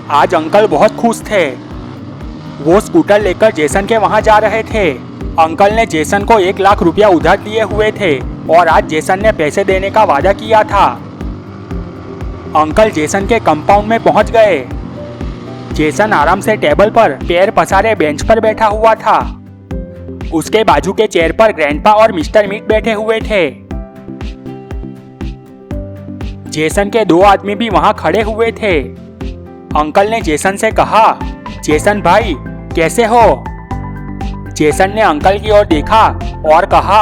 आज अंकल बहुत खुश थे। वो स्कूटर लेकर जेसन के वहां जा रहे थे। अंकल ने जेसन को 1 लाख रुपया उधार दिए हुए थे और आज जेसन ने पैसे देने का वादा किया था। अंकल जेसन के कंपाउंड में पहुंच गए। जेसन आराम से टेबल पर पैर पसारे बेंच पर बैठा हुआ था। उसके बाजू के चेयर पर ग्रैंडपा और मिस्टर मीट बैठे हुए थे। जेसन के 2 आदमी भी वहां खड़े हुए थे। अंकल ने जेसन से कहा, जेसन भाई कैसे हो? जेसन ने अंकल की ओर देखा और कहा,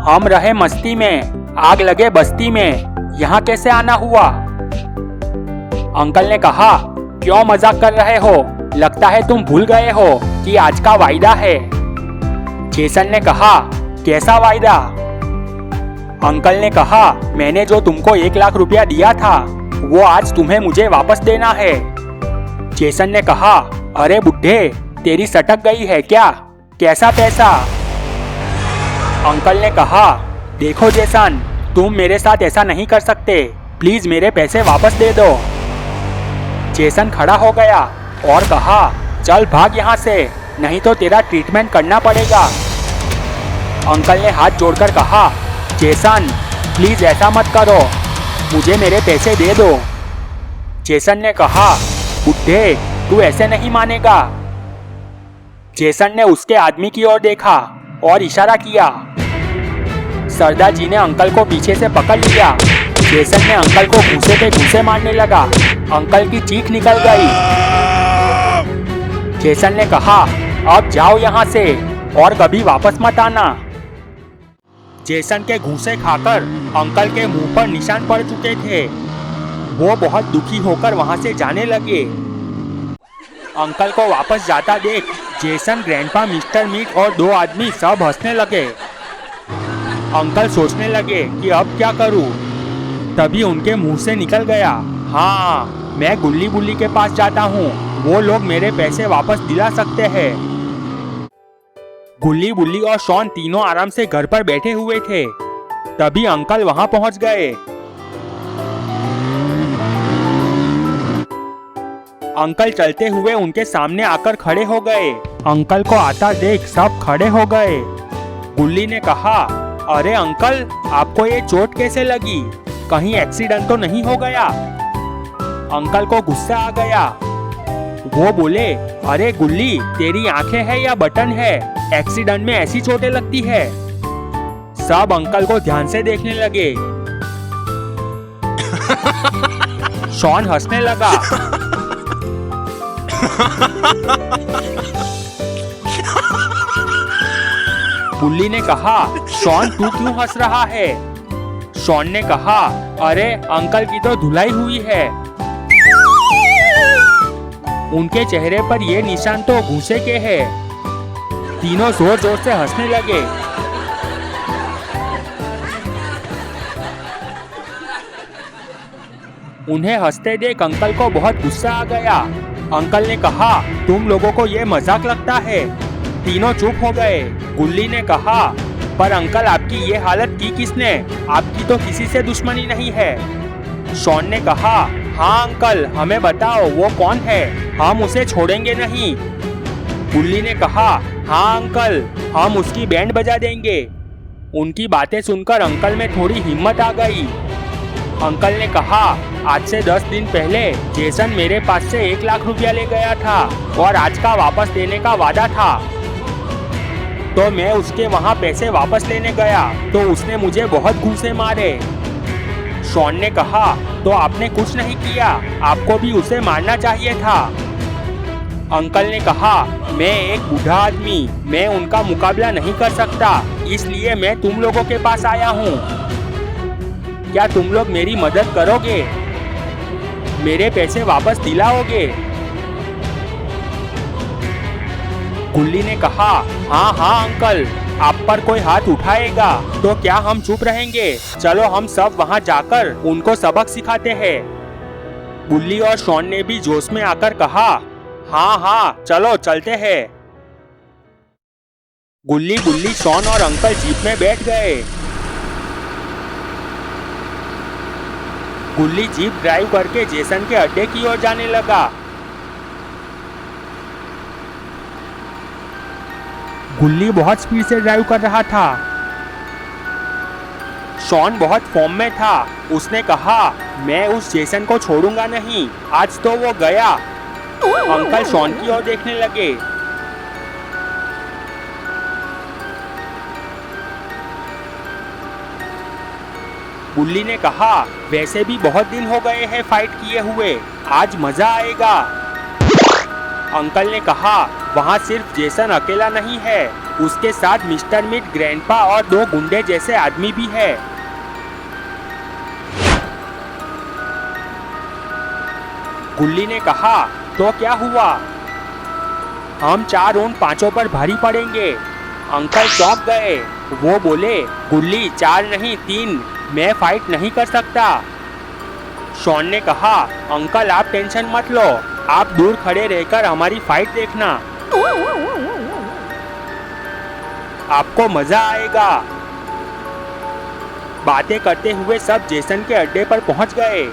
हम रहे मस्ती में, आग लगे बस्ती में, यहाँ कैसे आना हुआ? अंकल ने कहा, क्यों मजाक कर रहे हो? लगता है तुम भूल गए हो कि आज का वायदा है। जेसन ने कहा, कैसा वायदा? अंकल ने कहा, मैंने जो तुमको 1 लाख रुपया दिया था वो आज तुम्हें मुझे वापस देना है। जेसन ने कहा, अरे बुड्ढे, तेरी सटक गई है क्या? कैसा पैसा? अंकल ने कहा, देखो जेसन, तुम मेरे साथ ऐसा नहीं कर सकते, प्लीज मेरे पैसे वापस दे दो। जेसन खड़ा हो गया और कहा, चल भाग यहाँ से, नहीं तो तेरा ट्रीटमेंट करना पड़ेगा। अंकल ने हाथ जोड़कर कहा, जेसन प्लीज ऐसा मत करो, मुझे मेरे पैसे दे दो। जेसन ने कहा, बुड्ढे तू ऐसे नहीं मानेगा। जेसन ने उसके आदमी की ओर देखा और इशारा किया। सरदार जी ने अंकल को पीछे से पकड़ लिया। जेसन ने अंकल को घूंसे पे घूंसे मारने लगा। अंकल की चीख निकल गई। जेसन ने कहा, अब जाओ यहाँ से और कभी वापस मत आना। जेसन के घूंसे खाकर अंकल के मुंह पर निशान पड़ चुके थे। वो बहुत दुखी होकर वहां से जाने लगे। अंकल को वापस जाता देख जेसन, ग्रैंडपा, मिस्टर मीट और 2 आदमी सब हंसने लगे। अंकल सोचने लगे कि अब क्या करूं? तभी उनके मुंह से निकल गया, हाँ, मैं गुल्ली बुल्ली के पास जाता हूँ, वो लोग मेरे पैसे वापस दिला सकते हैं। गुल्ली बुल्ली और शॉन तीनों आराम से घर पर बैठे हुए थे। तभी अंकल वहां पहुंच गए। अंकल चलते हुए उनके सामने आकर खड़े हो गए। अंकल को आता देख सब खड़े हो गए। गुल्ली ने कहा, अरे अंकल, आपको ये चोट कैसे लगी? कहीं एक्सीडेंट तो नहीं हो गया? अंकल को गुस्सा आ गया। वो बोले, अरे गुल्ली, तेरी आंखें हैं या बटन है? एक्सीडेंट में ऐसी चोटें लगती है। सब अंकल को ध्यान से देखने लगे। शॉन हंसने लगा। गुल्ली ने कहा, शॉन तू क्यों हंस रहा है? शॉन ने कहा, अरे अंकल की तो धुलाई हुई है। उनके चेहरे पर ये निशान तो घूंसे के हैं। तीनों जोर जोर से हंसने लगे। उन्हें हंसते देख अंकल को बहुत गुस्सा आ गया। अंकल ने कहा, तुम लोगों को ये मजाक लगता है? तीनों चुप हो गए। गुल्ली ने कहा, पर अंकल आपकी ये हालत की किसने? आपकी तो किसी से दुश्मनी नहीं है। शॉन ने कहा, हाँ अंकल, हमें बताओ वो कौन है, हम उसे छोड़ेंगे नहीं। गुल्ली ने कहा, हाँ अंकल, हम उसकी बैंड बजा देंगे। उनकी बातें सुनकर अंकल में थोड़ी हिम्मत आ गई। अंकल ने कहा, आज से 10 दिन पहले जेसन मेरे पास से 1 लाख रुपया ले गया था और आज का वापस देने का वादा था। तो मैं उसके वहाँ पैसे वापस लेने गया तो उसने मुझे बहुत घूंसे मारे। शॉन ने कहा, तो आपने कुछ नहीं किया, आपको भी उसे मारना चाहिए था। अंकल ने कहा, मैं एक बूढ़ा आदमी, मैं उनका मुकाबला नहीं कर सकता, इसलिए मैं तुम लोगों के पास आया हूँ। क्या तुम लोग मेरी मदद करोगे? मेरे पैसे वापस दिलाओगे? गुल्ली ने कहा, हाँ हाँ अंकल, आप पर कोई हाथ उठाएगा तो क्या हम चुप रहेंगे? चलो हम सब वहाँ जाकर उनको सबक सिखाते हैं। गुल्ली और शॉन ने भी जोश में आकर कहा, हाँ हाँ चलो चलते हैं। गुल्ली बुल्ली, शॉन और अंकल जीप में बैठ गए। गुल्ली जीप ड्राइव करके जेसन के अड्डे की ओर जाने लगा। गुल्ली बहुत स्पीड से ड्राइव कर रहा था। शॉन बहुत फॉर्म में था। उसने कहा, मैं उस जेसन को छोड़ूंगा नहीं, आज तो वो गया। अंकल शॉन की ओर देखने लगे। गुल्ली ने कहा, वैसे भी बहुत दिन हो गए हैं फाइट किए हुए, आज मजा आएगा। अंकल ने कहा, वहाँ सिर्फ जेसन अकेला नहीं है, उसके साथ मिस्टर मीट, ग्रैंडपा और 2 गुंडे जैसे आदमी भी है। गुल्ली ने कहा, तो क्या हुआ? हम 4 उन 5 पर भारी पड़ेंगे। अंकल चौंक गए। वो बोले, गुल्ली 4 नहीं 3, मैं फाइट नहीं कर सकता। शॉन ने कहा, अंकल आप टेंशन मत लो, आप दूर खड़े रहकर हमारी फाइट देखना, आपको मजा आएगा। बातें करते हुए सब जेसन के अड्डे पर पहुंच गए।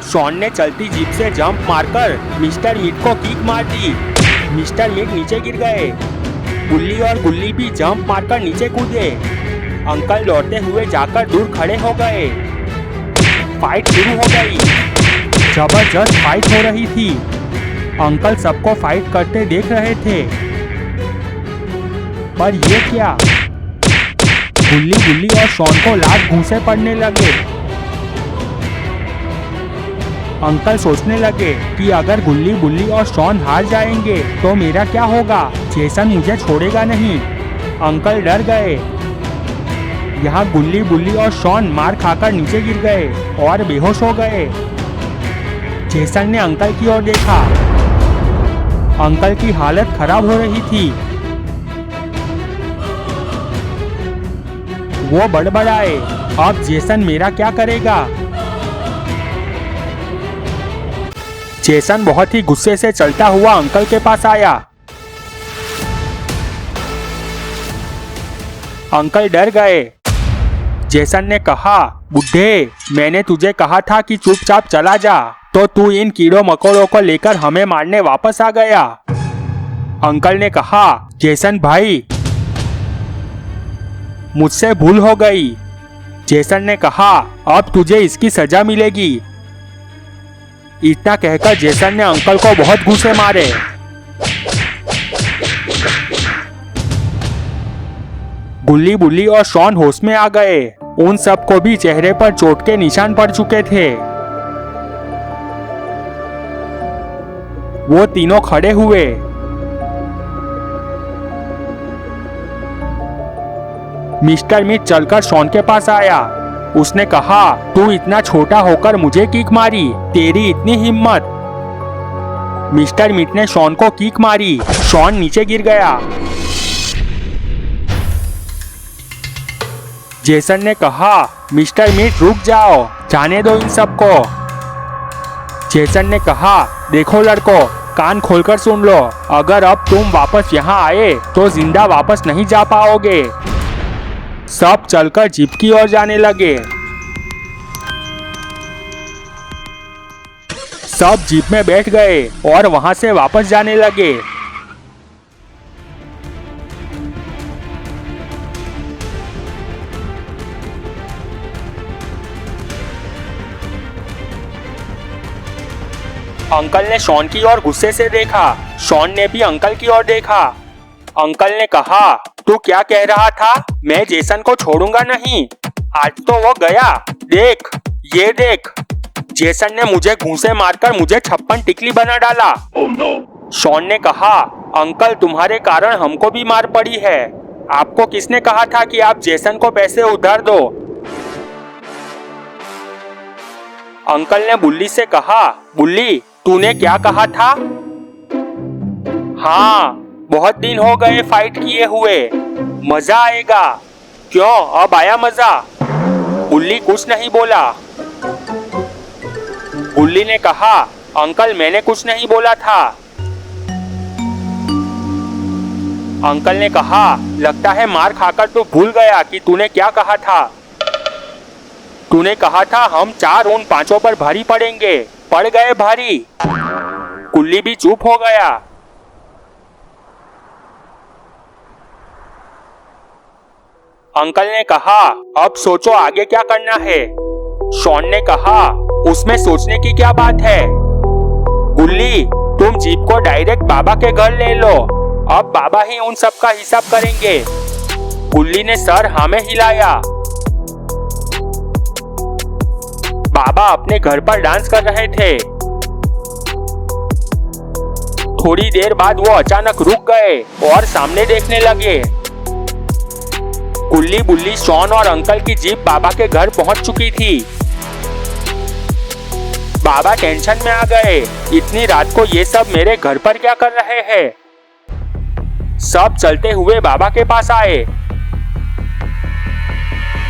शॉन ने चलती जीप से जंप मारकर मिस्टर मीट को किक मार दी। मिस्टर मीट नीचे गिर गए। गुल्ली और गुल्ली भी जंप मारकर नीचे कूदे। अंकल दौड़ते हुए जाकर दूर खड़े हो गए। फाइट शुरू हो गई। जबरदस्त फाइट हो रही थी। अंकल सबको फाइट करते देख रहे थे। पर ये क्या? गुल्ली गुल्ली और शॉन को लात घूंसे पड़ने लगे। अंकल सोचने लगे कि अगर गुल्ली गुल्ली और शॉन हार जाएंगे तो मेरा क्या होगा? जेसन मुझे छोड़ेगा नहीं। अंकल डर गए। यहाँ गुल्ली गुल्ली और शॉन मार खाकर नीचे गिर गए और बेहोश हो गए। जेसन ने अंकल की ओर देखा। अंकल की हालत खराब हो रही थी। वो बड़बड़ाए, अब जेसन मेरा क्या करेगा? जेसन बहुत ही गुस्से से चलता हुआ अंकल के पास आया। अंकल डर गए। जेसन ने कहा, बुड्ढे, मैंने तुझे कहा था कि चुपचाप चला जा, तो तू इन कीड़ों मकोड़ों को लेकर हमें मारने वापस आ गया। अंकल ने कहा, जेसन भाई, मुझसे भूल हो गई। जेसन ने कहा, अब तुझे इसकी सजा मिलेगी। इतना कहकर जेसन ने अंकल को बहुत घूंसे मारे। गुल्ली बुल्ली और शॉन होश में आ गए। उन सबको भी चेहरे पर चोट के निशान पड़ चुके थे। वो तीनों खड़े हुए। मिस्टर मीट चलकर शॉन के पास आया। उसने कहा, तू इतना छोटा होकर मुझे किक मारी, तेरी इतनी हिम्मत। मिस्टर मीट ने शॉन को किक मारी। शॉन नीचे गिर गया। जेसन ने कहा, मिस्टर मीट रुक जाओ, जाने दो इन सबको। जेसन ने कहा, देखो लड़को, कान खोलकर सुन लो, अगर अब तुम वापस यहाँ आए तो जिंदा वापस नहीं जा पाओगे। सब चलकर जीप की ओर जाने लगे। सब जीप में बैठ गए और वहां से वापस जाने लगे। अंकल ने शॉन की ओर गुस्से से देखा। शॉन ने भी अंकल की ओर देखा। अंकल ने कहा, तू क्या कह रहा था? मैं जेसन को छोड़ूंगा नहीं, आज तो वो गया। देख, ये देख, जेसन ने मुझे घूंसे मारकर मुझे 56 टिकली बना डाला। शॉन ने कहा, अंकल तुम्हारे कारण हमको भी मार पड़ी है। आपको किसने कहा था कि आप जेसन को पैसे उधार दो? अंकल ने बुल्ली से कहा, बुल्ली, तूने क्या कहा था? हाँ, बहुत दिन हो गए फाइट किए हुए, मजा आएगा। क्यों, अब आया मजा? बुल्ली कुछ नहीं बोला। बुल्ली ने कहा, अंकल मैंने कुछ नहीं बोला था। अंकल ने कहा, लगता है मार खाकर तू भूल गया कि तूने क्या कहा था। तूने कहा था हम 4 उन 5 पर भारी पड़ेंगे, पड़ गए भारी। गुल्ली भी चुप हो गया। अंकल ने कहा, अब सोचो आगे क्या करना है। शॉन ने कहा, उसमें सोचने की क्या बात है। गुल्ली, तुम जीप को डायरेक्ट बाबा के घर ले लो, अब बाबा ही उन सब का हिसाब करेंगे। गुल्ली ने सर हाँ में हिलाया। बाबा अपने घर पर डांस कर रहे थे। थोड़ी देर बाद वो अचानक रुक गए और सामने देखने लगे। गुल्ली, बुल्ली, शॉन और अंकल की जीप बाबा के घर पहुंच चुकी थी। बाबा टेंशन में आ गए, इतनी रात को ये सब मेरे घर पर क्या कर रहे हैं। सब चलते हुए बाबा के पास आए।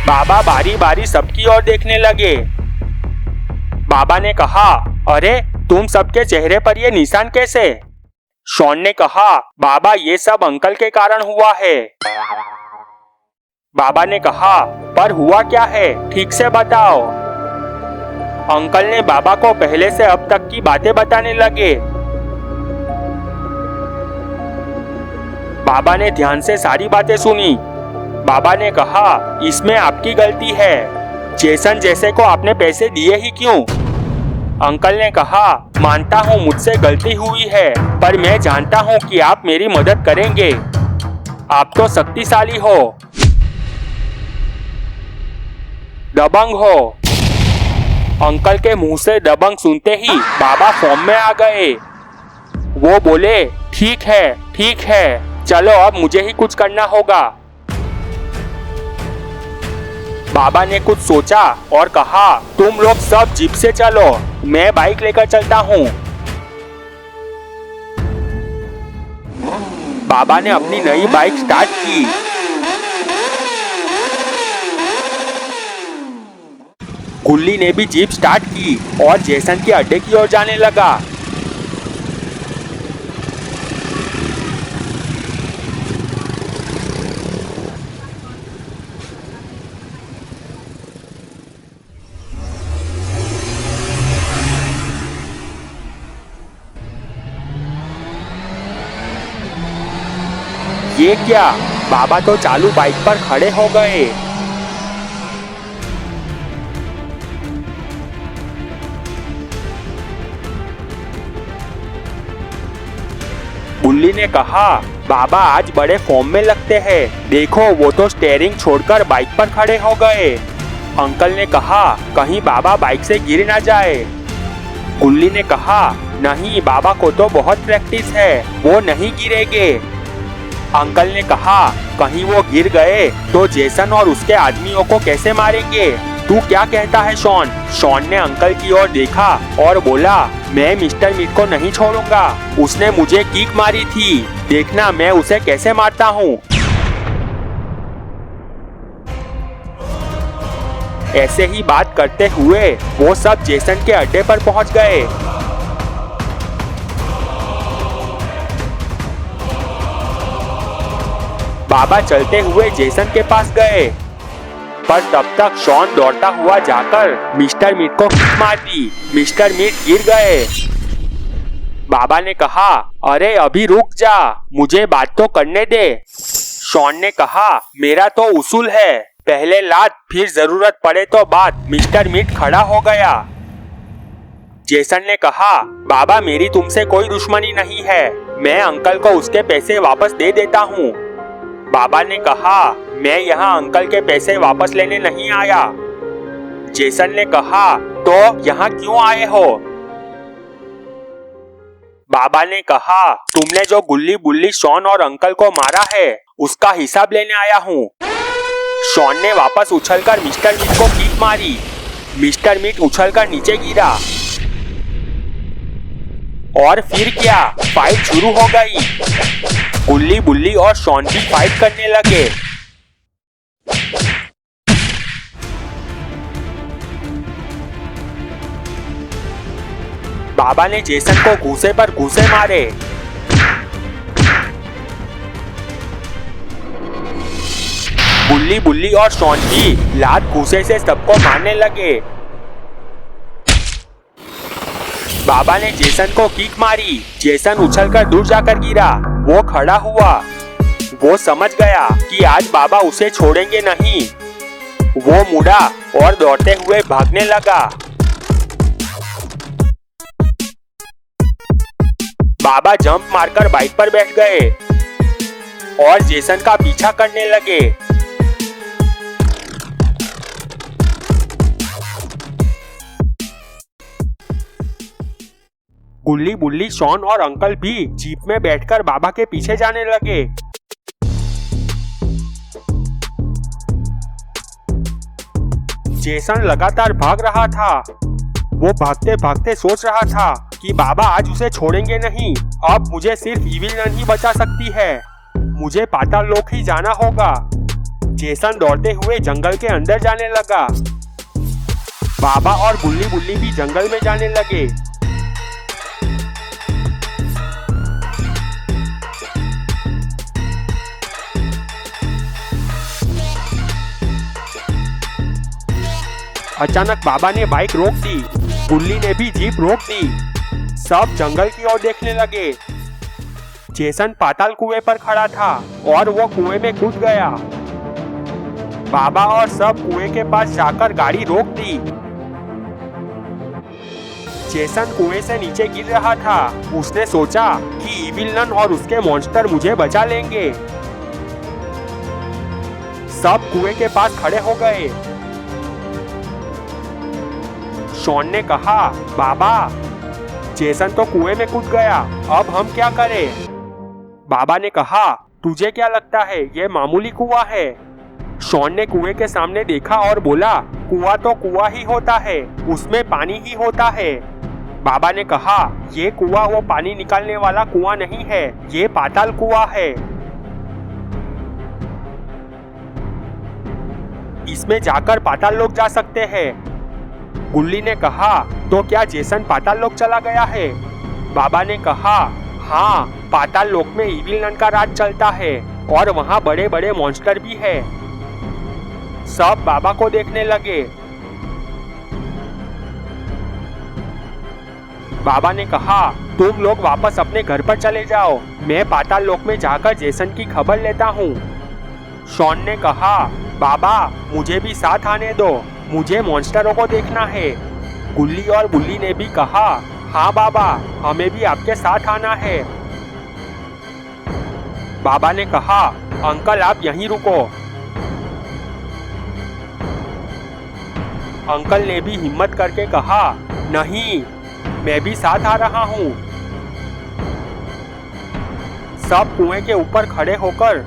बाबा बारी बारी सबकी ओर देखने लगे। बाबा ने कहा, अरे तुम सबके चेहरे पर ये निशान कैसे? शॉन ने कहा, बाबा ये सब अंकल के कारण हुआ है। बाबा ने कहा, पर हुआ क्या है, ठीक से बताओ। अंकल ने बाबा को पहले से अब तक की बातें बताने लगे। बाबा ने ध्यान से सारी बातें सुनी। बाबा ने कहा, इसमें आपकी गलती है, जेसन जैसे को आपने पैसे दिए ही क्यों? अंकल ने कहा, मानता हूँ मुझसे गलती हुई है, पर मैं जानता हूँ कि आप मेरी मदद करेंगे। आप तो शक्तिशाली हो, दबंग हो। अंकल के मुंह से दबंग सुनते ही बाबा फॉर्म में आ गए। वो बोले, ठीक है, चलो अब मुझे ही कुछ करना होगा। बाबा ने कुछ सोचा और कहा, तुम लोग सब जीप से चलो, मैं बाइक लेकर चलता हूँ। बाबा ने अपनी नई बाइक स्टार्ट की। गुल्ली ने भी जीप स्टार्ट की और जेसन के अड्डे की ओर जाने लगा। ये क्या, बाबा तो चालू बाइक पर खड़े हो गए। गुल्ली ने कहा, बाबा आज बड़े फॉर्म में लगते हैं, देखो वो तो स्टीयरिंग छोड़कर बाइक पर खड़े हो गए। अंकल ने कहा, कहीं बाबा बाइक से गिर ना जाए। गुल्ली ने कहा, नहीं, बाबा को तो बहुत प्रैक्टिस है, वो नहीं गिरेंगे। अंकल ने कहा, कहीं वो गिर गए तो जेसन और उसके आदमियों को कैसे मारेंगे? तू क्या कहता है शॉन? शॉन ने अंकल की ओर देखा और बोला, मैं मिस्टर मीट को नहीं छोड़ूंगा, उसने मुझे किक मारी थी, देखना मैं उसे कैसे मारता हूँ। ऐसे ही बात करते हुए वो सब जेसन के अड्डे पर पहुंच गए। बाबा चलते हुए जेसन के पास गए, पर तब तक शॉन दौड़ता हुआ जाकर मिस्टर मीट को किक मार दी। मिस्टर मीट गिर गए। बाबा ने कहा, अरे अभी रुक जा, मुझे बात तो करने दे। शॉन ने कहा, मेरा तो उसूल है, पहले लात फिर जरूरत पड़े तो बात। मिस्टर मीट खड़ा हो गया। जेसन ने कहा, बाबा मेरी तुमसे कोई दुश्मनी नहीं है, मैं अंकल को उसके पैसे वापस दे देता हूँ। बाबा ने कहा, मैं यहाँ अंकल के पैसे वापस लेने नहीं आया। जेसन ने कहा, तो यहाँ क्यों आए हो? बाबा ने कहा, तुमने जो गुल्ली, बुल्ली, शॉन और अंकल को मारा है उसका हिसाब लेने आया हूँ। शॉन ने वापस उछलकर मिस्टर मीट को किक मारी। मिस्टर मीट उछलकर नीचे गिरा और फिर क्या, फाइट शुरू हो गई। गुल्ली, बुल्ली और शॉन भी फाइट करने लगे। बाबा ने जेसन को घूसे पर घूसे मारे। गुल्ली, बुल्ली और शॉन भी लात घूसे से सबको मारने लगे। बाबा ने जेसन को किक मारी। जेसन उछलकर दूर जाकर गिरा। वो खड़ा हुआ। वो समझ गया कि आज बाबा उसे छोड़ेंगे नहीं। वो मुड़ा और दौड़ते हुए भागने लगा। बाबा जंप मारकर बाइक पर बैठ गए और जेसन का पीछा करने लगे। गुल्ली, बुल्ली, शॉन और अंकल भी जीप में बैठकर बाबा के पीछे जाने लगे। जेसन लगातार भाग रहा था। वो भागते भागते सोच रहा था कि बाबा आज उसे छोड़ेंगे नहीं। अब मुझे सिर्फ इविल नन ही बचा सकती है। मुझे पाताल लोक ही जाना होगा। जेसन दौड़ते हुए जंगल के अंदर जाने लगा। बाबा और गुल्ली, बुल्ली भी जंगल में जाने लगे। अचानक बाबा ने बाइक रोक दी। गुल्ली ने भी जीप रोक दी। सब जंगल की ओर देखने लगे। जेसन पाताल कुएं पर खड़ा था और वो कुएं में कूद गया। बाबा और सब कुएं के पास जाकर गाड़ी रोक दी। जेसन कुएं से नीचे गिर रहा था। उसने सोचा कि इविल नन और उसके मॉन्स्टर मुझे बचा लेंगे। सब कुएं के पास खड़े हो गए। शॉन ने कहा, बाबा, जेसन तो कुएं में कूद गया, अब हम क्या करें? बाबा ने कहा, तुझे क्या लगता है ये मामूली कुआं है? शॉन ने कुएं के सामने देखा और बोला, कुआं तो कुआं ही होता है, उसमें पानी ही होता है। बाबा ने कहा, ये कुआं वो पानी निकालने वाला कुआं नहीं है, ये पाताल कुआं है। इसमें जाकर पाताल लोक जा सकते हैं। गुल्ली ने कहा, तो क्या जेसन पाताल लोक चला गया है? बाबा ने कहा, हाँ, पाताल लोक में इविल नन का राज चलता है और वहाँ बड़े बड़े मॉन्स्टर भी है। सब बाबा को देखने लगे। बाबा ने कहा, तुम लोग वापस अपने घर पर चले जाओ, मैं पाताल लोक में जाकर जेसन की खबर लेता हूँ। शॉन ने कहा, बाबा, मुझे भी साथ आने दो, मुझे मॉन्स्टरों को देखना है। गुल्ली और बुल्ली ने भी कहा, हाँ बाबा, हमें भी आपके साथ आना है। बाबा ने कहा, अंकल आप यहीं रुको। अंकल ने भी हिम्मत करके कहा, नहीं, मैं भी साथ आ रहा हूँ। सब कुएं के ऊपर खड़े होकर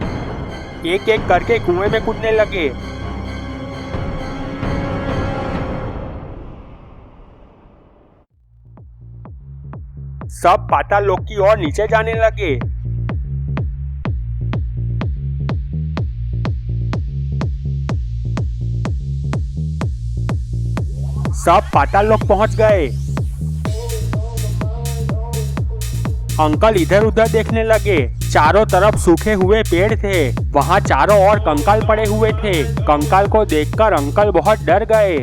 एक एक करके कुएं में कूदने लगे। सब पाताल लोक की ओर नीचे जाने लगे। सब पाताल लोक पहुंच गए। अंकल इधर उधर देखने लगे। चारों तरफ सूखे हुए पेड़ थे। वहां चारों ओर कंकाल पड़े हुए थे। कंकाल को देखकर अंकल बहुत डर गए।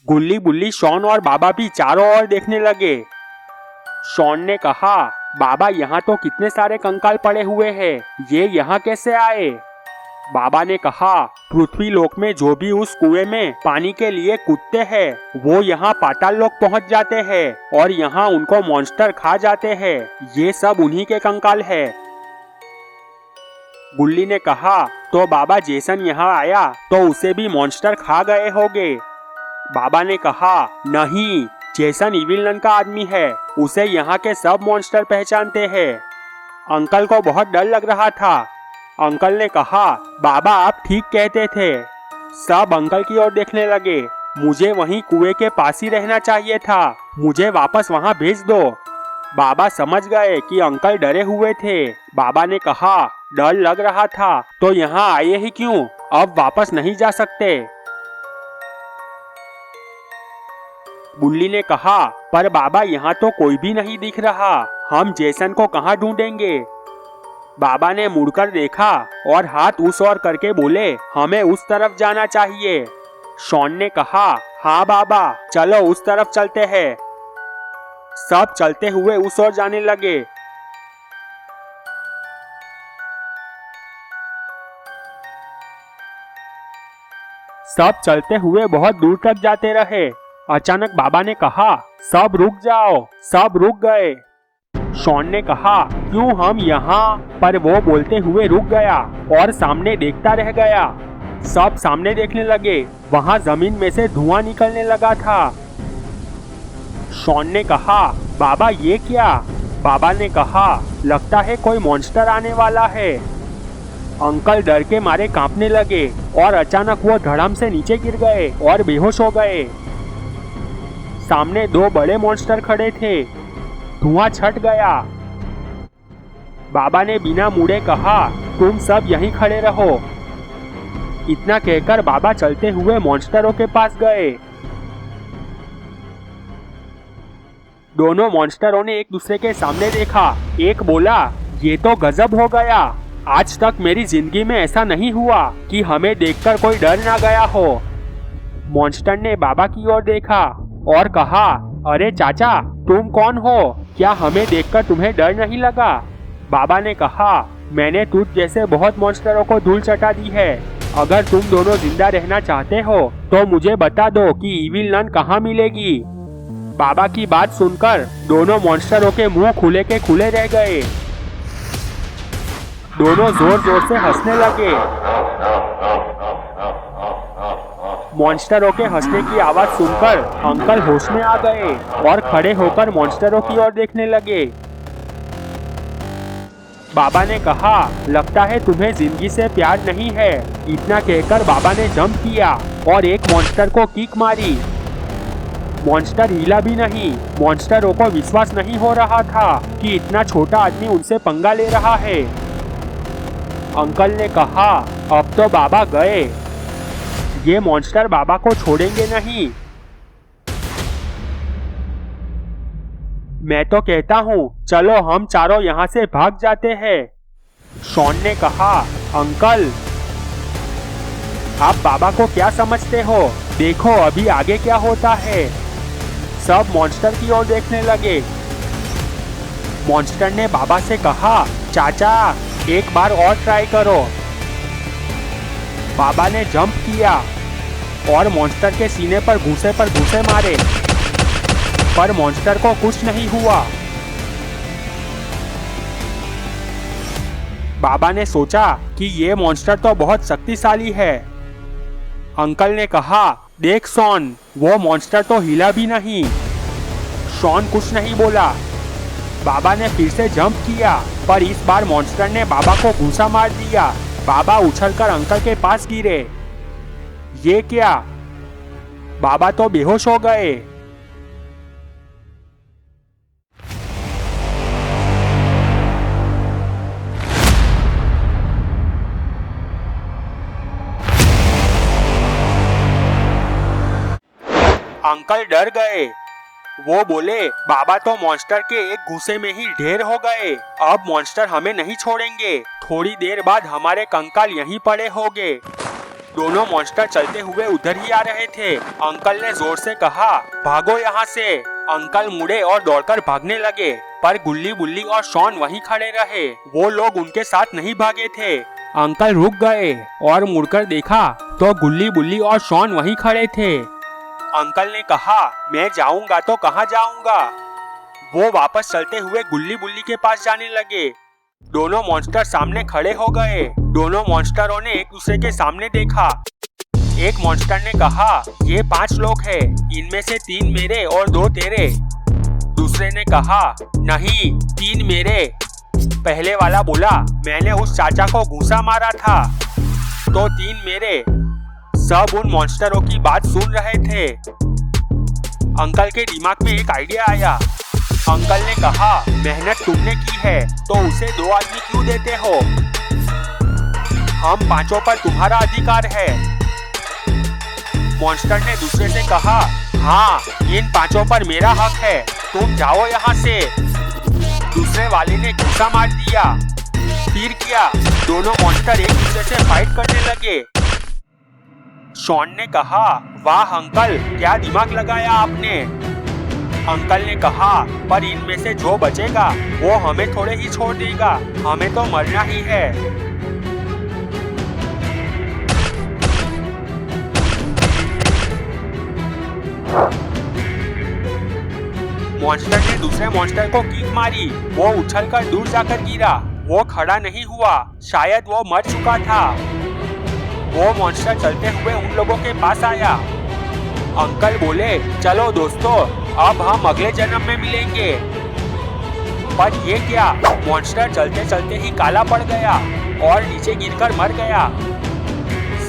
गुल्ली, बुल्ली, शॉन और बाबा भी चारों ओर देखने लगे। शॉन ने कहा, बाबा, यहाँ तो कितने सारे कंकाल पड़े हुए हैं, ये यहाँ कैसे आए? बाबा ने कहा, पृथ्वी लोक में जो भी उस कुएं में पानी के लिए कूदते हैं वो यहाँ पाताल लोक पहुँच जाते हैं और यहाँ उनको मॉन्स्टर खा जाते हैं। ये सब उन्हीं के कंकाल है। गुल्ली ने कहा, तो बाबा जेसन यहाँ आया तो उसे भी मॉन्स्टर खा गए होंगे। बाबा ने कहा, नहीं, जेसन इविल नन का आदमी है, उसे यहाँ के सब मॉन्स्टर पहचानते हैं। अंकल को बहुत डर लग रहा था। अंकल ने कहा, बाबा आप ठीक कहते थे। सब अंकल की ओर देखने लगे। मुझे वहीं कुएं के पास ही रहना चाहिए था, मुझे वापस वहां भेज दो। बाबा समझ गए कि अंकल डरे हुए थे। बाबा ने कहा, डर लग रहा था तो यहाँ आए ही क्यों, अब वापस नहीं जा सकते। बुल्ली ने कहा, पर बाबा यहाँ तो कोई भी नहीं दिख रहा, हम जेसन को कहाँ ढूंढेंगे? बाबा ने मुड़कर देखा और हाथ उस ओर करके बोले, हमें उस तरफ जाना चाहिए। शॉन ने कहा, हाँ बाबा, चलो उस तरफ चलते हैं। सब चलते हुए उस ओर जाने लगे। सब चलते हुए बहुत दूर तक जाते रहे। अचानक बाबा ने कहा, सब रुक जाओ। सब रुक गए। शॉन ने कहा, क्यों हम यहाँ? पर वो बोलते हुए रुक गया और सामने देखता रह गया। सब सामने देखने लगे। वहाँ जमीन में से धुआं निकलने लगा था। शॉन ने कहा, बाबा ये क्या? बाबा ने कहा, लगता है कोई मॉन्स्टर आने वाला है। अंकल डर के मारे कांपने लगे और अचानक वो धड़ाम से नीचे गिर गए और बेहोश हो गए। सामने दो बड़े मॉन्स्टर खड़े थे। धुआं छट गया। बाबा ने बिना मुड़े कहा, तुम सब यहीं खड़े रहो। इतना कहकर बाबा चलते हुए मॉन्स्टरों के पास गए। दोनों मॉन्स्टरों ने एक दूसरे के सामने देखा। एक बोला, ये तो गजब हो गया। आज तक मेरी जिंदगी में ऐसा नहीं हुआ कि हमें देखकर कोई डर ना गया हो। मॉन्स्टर ने बाबा की ओर देखा और कहा, अरे चाचा, तुम कौन हो? क्या हमें देखकर तुम्हें डर नहीं लगा? बाबा ने कहा, मैंने तुझ जैसे बहुत मॉन्स्टरों को धूल चटा दी है। अगर तुम दोनों जिंदा रहना चाहते हो तो मुझे बता दो कि इविल नन कहाँ मिलेगी। बाबा की बात सुनकर दोनों मॉन्स्टरों के मुंह खुले के खुले रह गए। दोनों जोर जोर से हंसने लगे। मॉन्स्टरों के हंसने की आवाज सुनकर अंकल होश में आ गए और खड़े होकर मॉन्स्टरों की ओर देखने लगे। बाबा ने कहा, लगता है तुम्हें जिंदगी से प्यार नहीं है। इतना कहकर बाबा ने जंप किया और एक मॉन्स्टर को किक मारी। मॉन्स्टर हिला भी नहीं। मॉन्स्टरों को विश्वास नहीं हो रहा था कि इतना छोटा आदमी उनसे पंगा ले रहा है। अंकल ने कहा, अब तो बाबा गए। ये मॉन्स्टर बाबा को छोड़ेंगे नहीं। मैं तो कहता हूँ चलो हम चारों यहाँ से भाग जाते हैं। शॉन ने कहा, अंकल आप बाबा को क्या समझते हो? देखो अभी आगे क्या होता है। सब मॉन्स्टर की ओर देखने लगे। मॉन्स्टर ने बाबा से कहा, चाचा एक बार और ट्राई करो। बाबा ने जंप किया और मॉन्स्टर के सीने पर घूसे मारे, पर मॉन्स्टर को कुछ नहीं हुआ। बाबा ने सोचा कि ये मॉन्स्टर तो बहुत शक्तिशाली है। अंकल ने कहा, देख शॉन, वो मॉन्स्टर तो हिला भी नहीं। शॉन कुछ नहीं बोला। बाबा ने फिर से जंप किया, पर इस बार मॉन्स्टर ने बाबा को घूसा मार दिया। बाबा उछलकर अंकल के पास गिरे। ये क्या? बाबा तो बेहोश हो गए। अंकल डर गए। वो बोले, बाबा तो मॉन्स्टर के एक घूसे में ही ढेर हो गए। अब मॉन्स्टर हमें नहीं छोड़ेंगे। थोड़ी देर बाद हमारे कंकाल यहीं पड़े होंगे। दोनों मॉन्स्टर चलते हुए उधर ही आ रहे थे। अंकल ने जोर से कहा, भागो यहाँ से। अंकल मुड़े और दौड़कर भागने लगे, पर गुल्ली बुल्ली और शॉन वहीं खड़े रहे। वो लोग उनके साथ नहीं भागे थे। अंकल रुक गए और मुड़कर देखा तो गुल्ली बुल्ली और शॉन वहीं खड़े थे। अंकल ने कहा, मैं जाऊंगा तो कहाँ जाऊंगा? वो वापस चलते हुए गुल्ली बुल्ली के पास जाने लगे। दोनों मॉन्स्टर सामने खड़े हो गए। दोनों मॉन्स्टरों ने एक दूसरे के सामने देखा। एक मॉन्स्टर ने कहा, ये 5 लोग हैं, इनमें से 3 मेरे और 2 तेरे। दूसरे ने कहा, नहीं 3 मेरे। पहले वाला बोला, मैंने उस चाचा को घूसा मारा था, तो 3 मेरे। सब उन मॉन्स्टरों की बात सुन रहे थे। अंकल के दिमाग में एक आइडिया आया। अंकल ने कहा, मेहनत तुमने की है तो उसे 2 आदमी क्यों देते हो? हम 5 पर तुम्हारा अधिकार है। मॉन्स्टर ने दूसरे से कहा, हाँ इन 5 पर मेरा हक है, तुम जाओ यहाँ से। दूसरे वाले ने घूसा मार दिया। फिर क्या? दोनों मॉन्स्टर एक दूसरे से फाइट करने लगे। शॉन ने कहा, वाह अंकल, क्या दिमाग लगाया आपने। अंकल ने कहा, पर इनमें से जो बचेगा वो हमें थोड़े ही छोड़ देगा, हमें तो मरना ही है। मॉन्स्टर ने दूसरे मॉन्स्टर को किक मारी। वो उछलकर दूर जाकर गिरा। वो खड़ा नहीं हुआ, शायद वो मर चुका था। वो मॉन्स्टर चलते हुए उन लोगों के पास आया। अंकल बोले, चलो दोस्तों, अब हम अगले जन्म में मिलेंगे। पर ये क्या, मॉन्स्टर चलते चलते ही काला पड़ गया और नीचे गिरकर मर गया।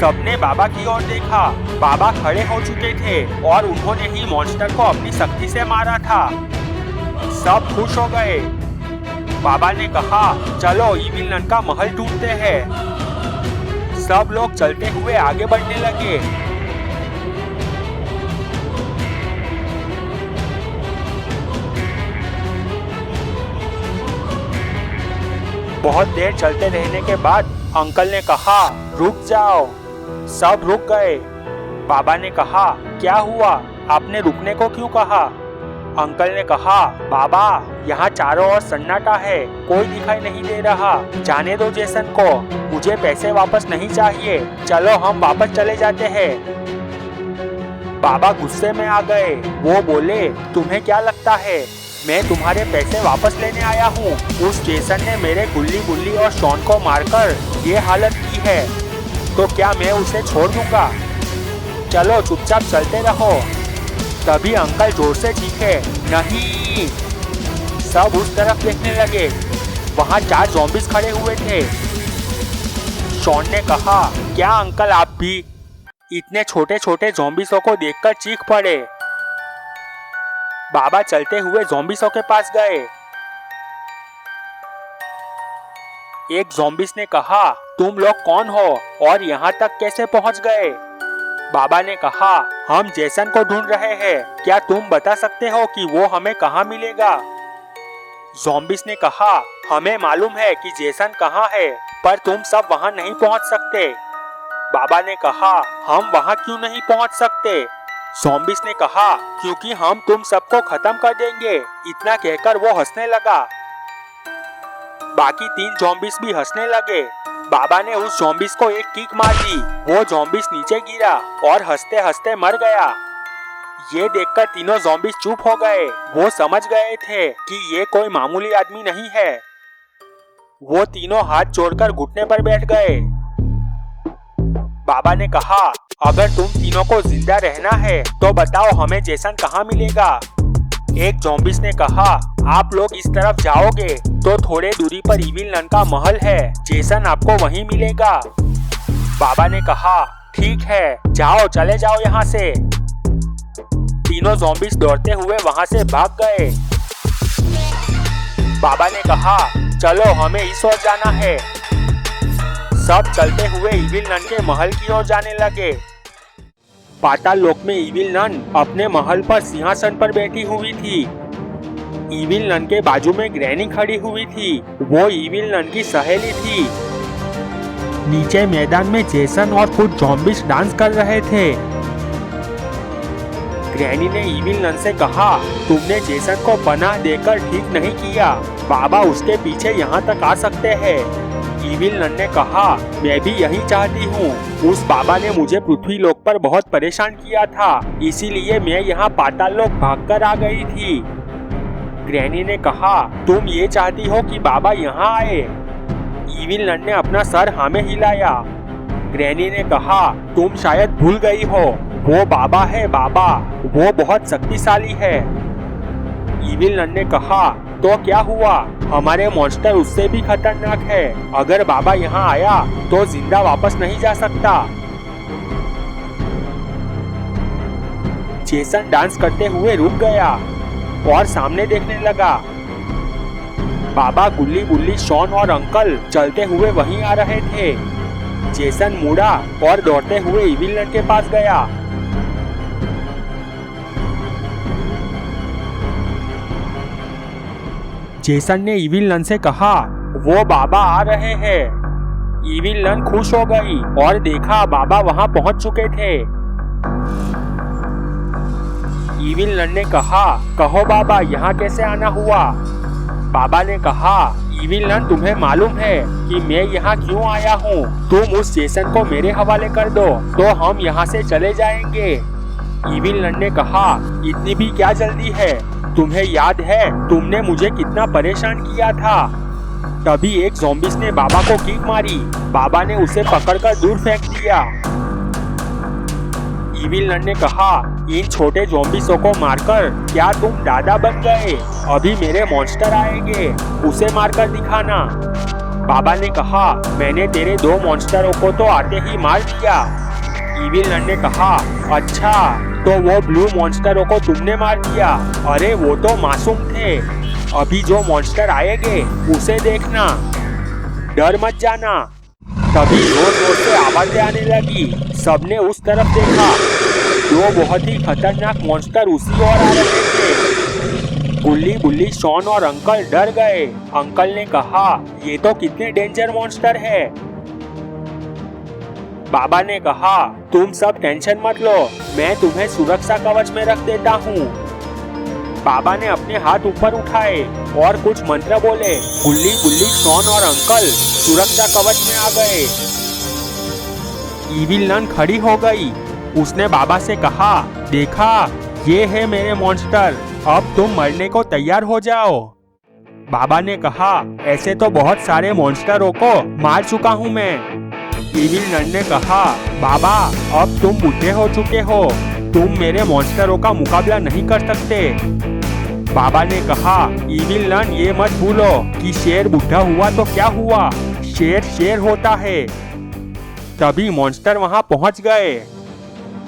सबने बाबा की ओर देखा। बाबा खड़े हो चुके थे और उन्होंने ही मॉन्स्टर को अपनी शक्ति से मारा था। सब खुश हो गए। बाबा ने कहा, चलो इविल नन का महल ढूंढते हैं। सब लोग चलते हुए आगे बढ़ने लगे। बहुत देर चलते रहने के बाद अंकल ने कहा, रुक जाओ। सब रुक गए। बाबा ने कहा, क्या हुआ, आपने रुकने को क्यों कहा? अंकल ने कहा, बाबा यहाँ चारों ओर सन्नाटा है, कोई दिखाई नहीं दे रहा। जाने दो जेसन को, मुझे पैसे वापस नहीं चाहिए। चलो हम वापस चले जाते हैं। बाबा गुस्से में आ गए। वो बोले, तुम्हें क्या लगता है मैं तुम्हारे पैसे वापस लेने आया हूँ? उस जेसन ने मेरे गुल्ली गुल्ली और शॉन को मारकर ये हालत की है, तो क्या मैं उसे छोड़ दूंगा? चलो चुपचाप चलते रहो। तभी अंकल जोर से चीखे, नहीं। सब उस तरफ देखने लगे। वहाँ 4 ज़ॉम्बीज़ खड़े हुए थे। शॉन ने कहा, क्या अंकल आप भी? इतने छोटे छोटे ज़ॉम्बीज़ों को देखकर चीख पड़े। बाबा चलते हुए ज़ॉम्बीज़ों के पास गए। एक ज़ॉम्बीज़ ने कहा, तुम लोग कौन हो और यहाँ तक कैसे पहुँच गए? बाबा ने कहा, हम जेसन को ढूंढ रहे हैं। क्या तुम बता सकते हो कि वो हमें कहाँ मिलेगा? ज़ॉम्बीज़ ने कहा, हमें मालूम है कि जेसन कहाँ है, पर तुम सब वहाँ नहीं पहुँच सकते। बाबा ने कहा, हम वहाँ क्यों नहीं पहुँच सकते? ज़ॉम्बीज़ ने कहा, क्योंकि हम तुम सबको खत्म कर देंगे। इतना कहकर वो हंसने लगा। बाकी 3 ज़ॉम्बीज़ भी हंसने लगे। बाबा ने उस ज़ॉम्बीज़ को एक किक मार दी। वो ज़ॉम्बीज़ नीचे गिरा और हंसते हंसते मर गया। ये देखकर तीनों ज़ॉम्बीज़ चुप हो गए। वो समझ गए थे कि ये कोई मामूली आदमी नहीं है। वो तीनों हाथ जोड़कर घुटने पर बैठ गए। बाबा ने कहा, अगर तुम तीनों को जिंदा रहना है तो बताओ हमें जेसन कहाँ मिलेगा? एक ज़ॉम्बीज़ ने कहा, आप लोग इस तरफ जाओगे तो थोड़े दूरी पर इविल नन का महल है, जेसन आपको वहीं मिलेगा। बाबा ने कहा, ठीक है, जाओ, चले जाओ यहाँ से। तीनों ज़ॉम्बीज़ दौड़ते हुए वहाँ से भाग गए। बाबा ने कहा, चलो हमें इस ओर जाना है। सब चलते हुए इविल नन के महल की ओर जाने लगे। पाताल लोक में इविल नन अपने महल पर सिंहासन पर बैठी हुई थी। इविल नन के बाजू में ग्रैनी खड़ी हुई थी। वो इविल नन की सहेली थी। नीचे मैदान में जेसन और कुछ ज़ॉम्बीज़ डांस कर रहे थे। ग्रैनी ने इविल नन से कहा, तुमने जेसन को पनाह देकर ठीक नहीं किया। बाबा उसके पीछे यहाँ तक आ सकते हैं। इविल नन ने कहा, मैं भी यही चाहती हूँ। उस बाबा ने मुझे पृथ्वी लोक पर बहुत परेशान किया था, इसीलिए मैं यहाँ पाताल लोक भागकर आ गई थी। ग्रैनी ने कहा, तुम ये चाहती हो कि बाबा यहाँ आए? इविल नन ने अपना सर हाँ में हिलाया। ग्रैनी ने कहा, तुम शायद भूल गई हो, वो बाबा है बाबा, वो बहुत शक्तिशाली है। इविल नन ने कहा, तो क्या हुआ? हमारे मॉन्स्टर उससे भी खतरनाक है। अगर बाबा यहाँ आया तो जिंदा वापस नहीं जा सकता। जेसन डांस करते हुए रुक गया और सामने देखने लगा। बाबा, गुल्ली गुल्ली, शॉन और अंकल चलते हुए वहीं आ रहे थे। जेसन मुड़ा और दौड़ते हुए इविल नन के पास गया। जेसन ने इविल नन से कहा, वो बाबा आ रहे हैं। इविल नन खुश हो गई और देखा बाबा वहां पहुंच चुके थे। इविल नन ने कहा, कहो बाबा, यहाँ कैसे आना हुआ? बाबा ने कहा, इविल नन, तुम्हें मालूम है कि मैं यहाँ क्यों आया हूँ? तुम उस जेसन को मेरे हवाले कर दो तो हम यहाँ से चले जाएंगे। इविल नन ने कहा, इतनी भी क्या जल्दी है? तुम्हें याद है तुमने मुझे कितना परेशान किया था। तभी एक ज़ॉम्बीस ने बाबा को किक मारी। बाबा ने उसे पकड़कर दूर फेंक दिया। इविल नन ने कहा, इन छोटे ज़ॉम्बीसों को मारकर क्या तुम दादा बन गए? अभी मेरे मॉन्स्टर आएंगे, उसे मारकर दिखाना। बाबा ने कहा, मैंने तेरे 2 मॉन्स्टरों को तो आते ही मार दिया। इविल नन ने कहा, अच्छा तो वो ब्लू मॉन्स्टरों को तुमने मार दिया? अरे वो तो मासूम थे। अभी जो मॉन्स्टर आएंगे उसे देखना, डर मत जाना। तभी जोर जोर से आवाजें आने लगी। सबने उस तरफ देखा। 2 बहुत ही खतरनाक मॉन्स्टर उसी ओर आ रहे थे। गुल्ली बुल्ली, शॉन और अंकल डर गए। अंकल ने कहा, ये तो कितने डेंजर मॉन्स्टर है। बाबा ने कहा, तुम सब टेंशन मत लो, मैं तुम्हें सुरक्षा कवच में रख देता हूँ। बाबा ने अपने हाथ ऊपर उठाए और कुछ मंत्र बोले। गुल्ली बुल्ली, शॉन और अंकल सुरक्षा कवच में आ गए। इविल नन खड़ी हो गई। उसने बाबा से कहा, देखा ये है मेरे मॉन्स्टर, अब तुम मरने को तैयार हो जाओ। बाबा ने कहा, ऐसे तो बहुत सारे मॉन्स्टरों को मार चुका हूँ मैं। इविल नन ने कहा, बाबा अब तुम बूढ़े हो चुके हो, तुम मेरे मॉन्स्टरों का मुकाबला नहीं कर सकते। बाबा ने कहा, इविल नन ये मत भूलो कि शेर बूढ़ा हुआ तो क्या हुआ, शेर शेर होता है। तभी मॉन्स्टर वहां पहुंच गए।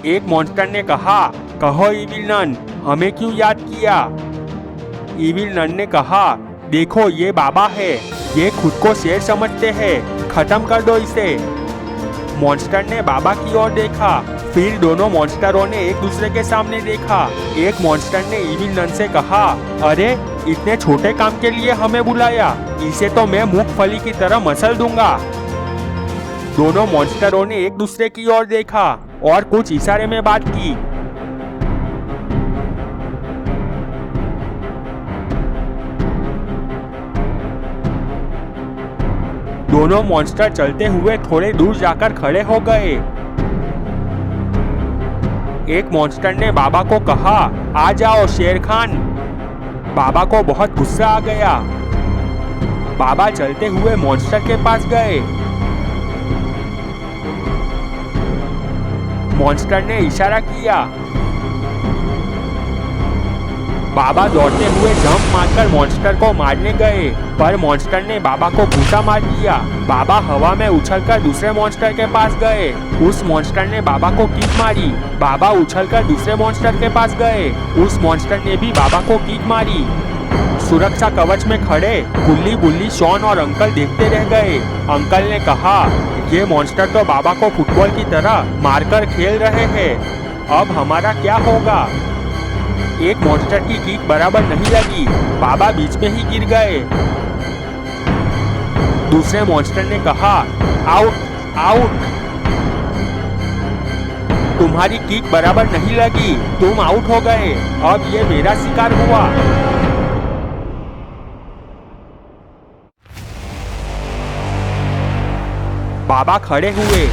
एक मॉन्स्टर ने कहा, कहो इविल नन, हमें क्यों याद किया? इविल नन ने कहा, देखो ये बाबा है, ये खुद को शेर समझते हैं, खत्म कर दो इसे। मॉन्स्टर ने बाबा की ओर देखा। फिर दोनों मॉन्स्टरों ने एक दूसरे के सामने देखा। एक मॉन्स्टर ने इविल नन से कहा, अरे इतने छोटे काम के लिए हमें बुलाया, इसे तो मैं मूंगफली की तरह मसल दूंगा। दोनों मॉन्स्टरों ने एक दूसरे की ओर देखा और कुछ इशारे में बात की। दोनों मॉन्स्टर चलते हुए थोड़े दूर जाकर खड़े हो गए। एक मॉन्स्टर ने बाबा को कहा, आ जाओ शेर खान। बाबा को बहुत गुस्सा आ गया। बाबा चलते हुए मॉन्स्टर के पास गए। मॉन्स्टर ने इशारा किया। बाबा दौड़ते हुए जंप मारकर मॉन्स्टर को मारने गए, पर मॉन्स्टर ने बाबा को घूंसा मार दिया। बाबा हवा में उछलकर दूसरे मॉन्स्टर के पास गए। उस मॉन्स्टर ने बाबा को किक मारी। बाबा उछलकर दूसरे मॉन्स्टर के पास गए। उस मॉन्स्टर ने भी बाबा को किक मारी। सुरक्षा कवच में खड़े गुल्ली बुल्ली, शॉन और अंकल देखते रह गए। अंकल ने कहा, ये मॉन्स्टर तो बाबा को फुटबॉल की तरह मारकर खेल रहे हैं, अब हमारा क्या होगा? एक मॉन्स्टर की किक बराबर नहीं लगी, बाबा बीच में ही गिर गए। दूसरे मॉन्स्टर ने कहा, आउट आउट, तुम्हारी किक बराबर नहीं लगी, तुम आउट हो गए, अब ये मेरा शिकार हुआ। बाबा खड़े हुए,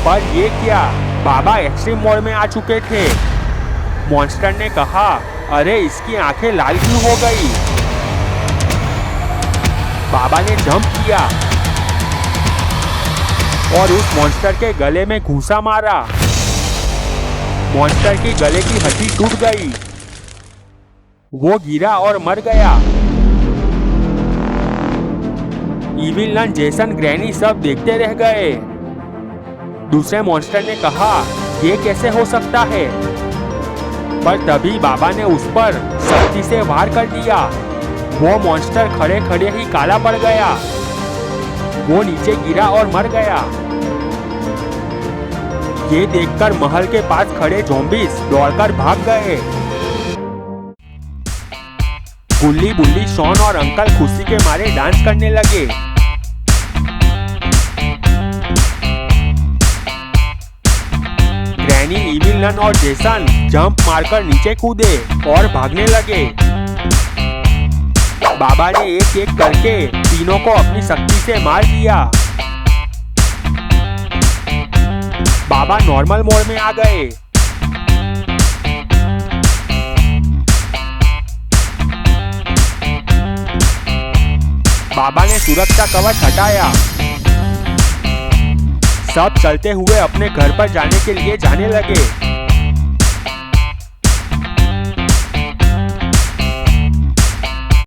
पर ये क्या? बाबा एक्सट्रीम मोड में आ चुके थे। मॉन्स्टर ने कहा, अरे इसकी आंखें लाल क्यों हो गई? बाबा ने जंप किया और उस मॉन्स्टर के गले में घूंसा मारा। मॉन्स्टर की गले की हड्डी टूट गई। वो गिरा और मर गया। इविल नन, जेसन, ग्रैनी सब देखते रह गए। दूसरे मॉन्स्टर ने कहा, ये कैसे हो सकता है? पर तभी बाबा ने उस पर सख्ती से वार कर दिया। वो मॉन्स्टर खड़े खड़े ही काला पड़ गया। वो नीचे गिरा और मर गया। ये देखकर महल के पास खड़े ज़ॉम्बीज दौड़कर भाग गए। गुल्ली बुल्ली, शॉन और अंकल खुशी के मारे डांस करने लगे। ग्रैनी, इविल नन और जेसन जंप मारकर नीचे कूदे और भागने लगे। बाबा ने एक एक करके तीनों को अपनी शक्ति से मार दिया। बाबा नॉर्मल मोड में आ गए। बाबा ने सुरक्षा कवच हटाया। सब चलते हुए अपने घर पर जाने के लिए जाने लगे।